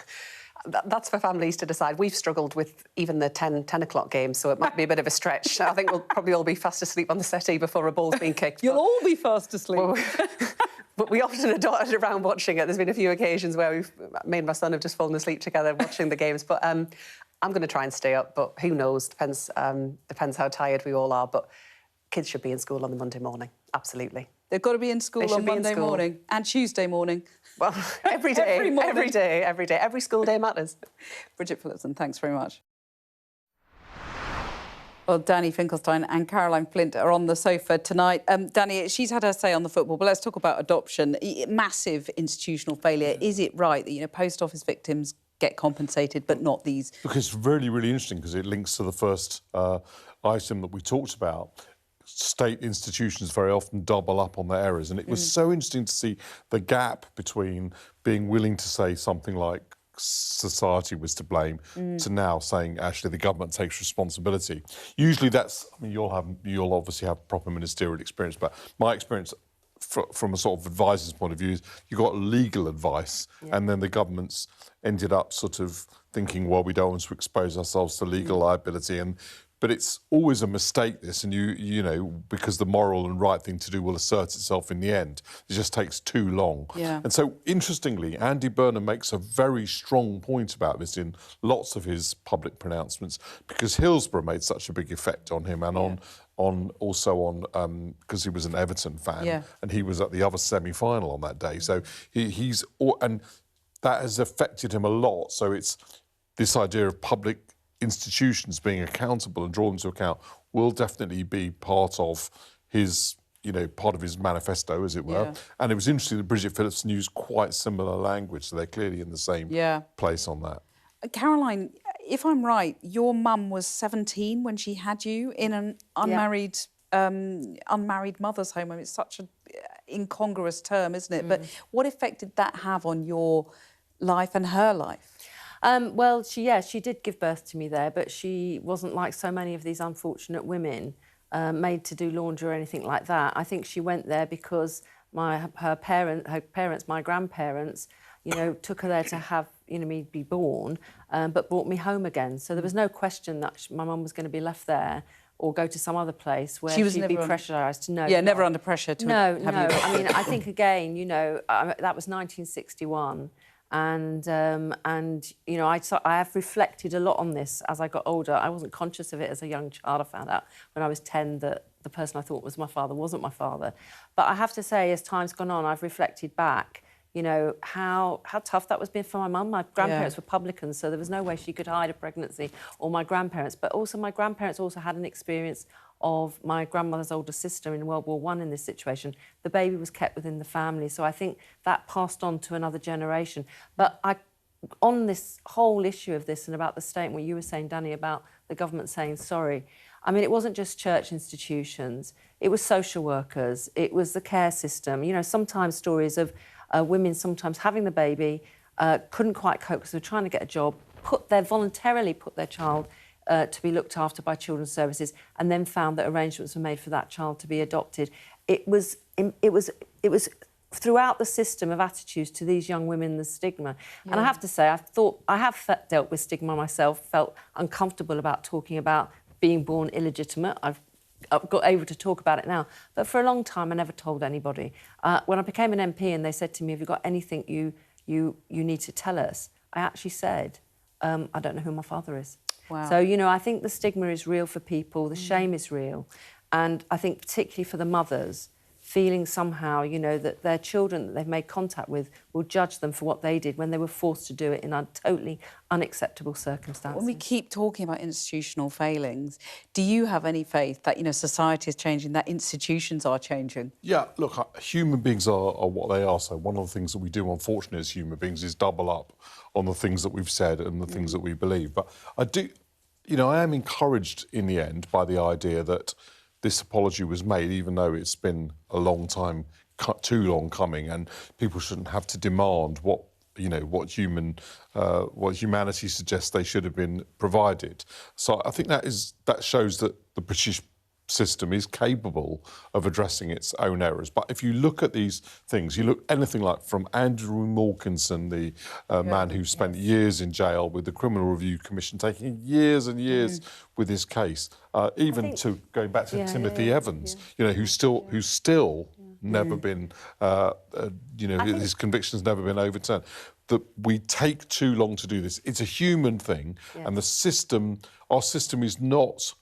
That's for families to decide. We've struggled with even the 10 o'clock games, so it might be a bit of a stretch. I think we'll probably all be fast asleep on the settee before a ball's been kicked. You'll all be fast asleep. Well, but we often are dotted around watching it. There's been a few occasions where me and my son have just fallen asleep together watching the games. But I'm going to try and stay up, but who knows? Depends how tired we all are. But kids should be in school on the Monday morning, absolutely. They've got to be in school on Monday morning and Tuesday morning. Well, every day, every day. Every school day matters. Bridget Phillipson, thanks very much. Well, Danny Finkelstein and Caroline Flint are on the sofa tonight. Danny, she's had her say on the football, but let's talk about adoption. Massive institutional failure. Is it right that, you know, post office victims get compensated, but not these? Because it's really, really interesting, because it links to the first item that we talked about. State institutions very often double up on their errors, and it was so interesting to see the gap between being willing to say something like society was to blame to now saying actually the government takes responsibility. Usually that's, I mean, you'll obviously have proper ministerial experience, but my experience from a sort of advisor's point of view, is you got legal advice, and then the government's ended up sort of thinking, well, we don't want to expose ourselves to legal liability, but it's always a mistake, this, and you know, because the moral and right thing to do will assert itself in the end. It just takes too long. Yeah. And so, interestingly, Andy Burnham makes a very strong point about this in lots of his public pronouncements, because Hillsborough made such a big effect on him, and on because he was an Everton fan, and he was at the other semi-final on that day. So and that has affected him a lot. So it's this idea of public institutions being accountable and drawn into account will definitely be part of his, you know, part of his manifesto, as it were. Yeah. And it was interesting that Bridget Phillipson used quite similar language, so they're clearly in the same place on that. Caroline, if I'm right, your mum was 17 when she had you in an unmarried unmarried mother's home. I mean, it's such an incongruous term, isn't it? But what effect did that have on your life and her life? Well, she did give birth to me there, but she wasn't like so many of these unfortunate women made to do laundry or anything like that. I think she went there because her parents, my grandparents, you know, took her there to have, you know, me be born, but brought me home again. So there was no question that my mum was going to be left there or go to some other place where she'd be pressurised. No, never under pressure to have you. I mean, I think again, you know, that was 1961. And you know, I have reflected a lot on this as I got older. I wasn't conscious of it as a young child. I found out when I was 10 that the person I thought was my father wasn't my father. But I have to say, as time's gone on, I've reflected back, you know, how tough that was been for my mum. My grandparents were publicans, so there was no way she could hide a pregnancy, or my grandparents. But also my grandparents also had an experience of my grandmother's older sister in World War I in this situation. The baby was kept within the family, so I think that passed on to another generation. But on this whole issue of this and about the statement you were saying, Danny, about the government saying sorry, I mean, it wasn't just church institutions, it was social workers, it was the care system. You know, sometimes stories of women sometimes having the baby, couldn't quite cope because they were trying to get a job, voluntarily put their child to be looked after by children's services, and then found that arrangements were made for that child to be adopted. It was throughout the system of attitudes to these young women, the stigma. Yeah. And I have to say, I have dealt with stigma myself, felt uncomfortable about talking about being born illegitimate. I've got able to talk about it now. But for a long time, I never told anybody. When I became an MP and they said to me, have you got anything you need to tell us? I actually said, I don't know who my father is. Wow. So, you know, I think the stigma is real for people, the shame is real. And I think particularly for the mothers, feeling somehow, you know, that their children that they've made contact with will judge them for what they did when they were forced to do it in totally unacceptable circumstances. When we keep talking about institutional failings, do you have any faith that, you know, society is changing, that institutions are changing? Yeah, look, human beings are what they are. So one of the things that we do, unfortunately, as human beings is double up on the things that we've said and the things that we believe. But I am encouraged in the end by the idea that this apology was made, even though it's been a long time, too long coming, and people shouldn't have to demand what humanity suggests they should have been provided. So I think that shows that the British system is capable of addressing its own errors. But if you look at these things, you look anything like from Andrew Wilkinson, the man who spent years in jail with the Criminal Review Commission, taking years and years with his case, going back to Timothy Evans, you know, who's still never been, his conviction's never been overturned. That we take too long to do this. It's a human thing, and our system is not.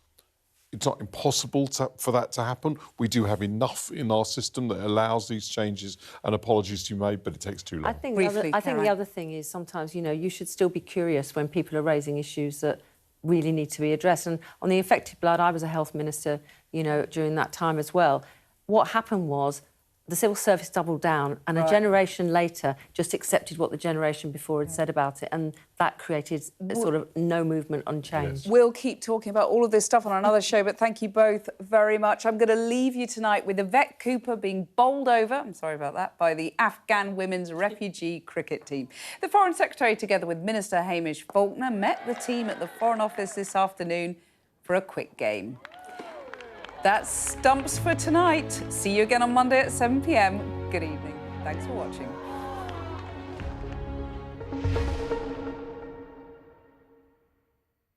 It's not impossible for that to happen. We do have enough in our system that allows these changes and apologies to be made, but it takes too long. I think the other thing is sometimes, you know, you should still be curious when people are raising issues that really need to be addressed. And on the infected blood, I was a health minister, you know, during that time as well. What happened was the civil service doubled down, and a generation later just accepted what the generation before had said about it, and that created a sort of no movement on change. Yes. We'll keep talking about all of this stuff on another show, but thank you both very much. I'm going to leave you tonight with Yvette Cooper being bowled over, I'm sorry about that, by the Afghan women's refugee cricket team. The Foreign Secretary, together with Minister Hamish Faulkner, met the team at the Foreign Office this afternoon for a quick game. That's Stumps for tonight. See you again on Monday at 7 p.m. Good evening. Thanks for watching.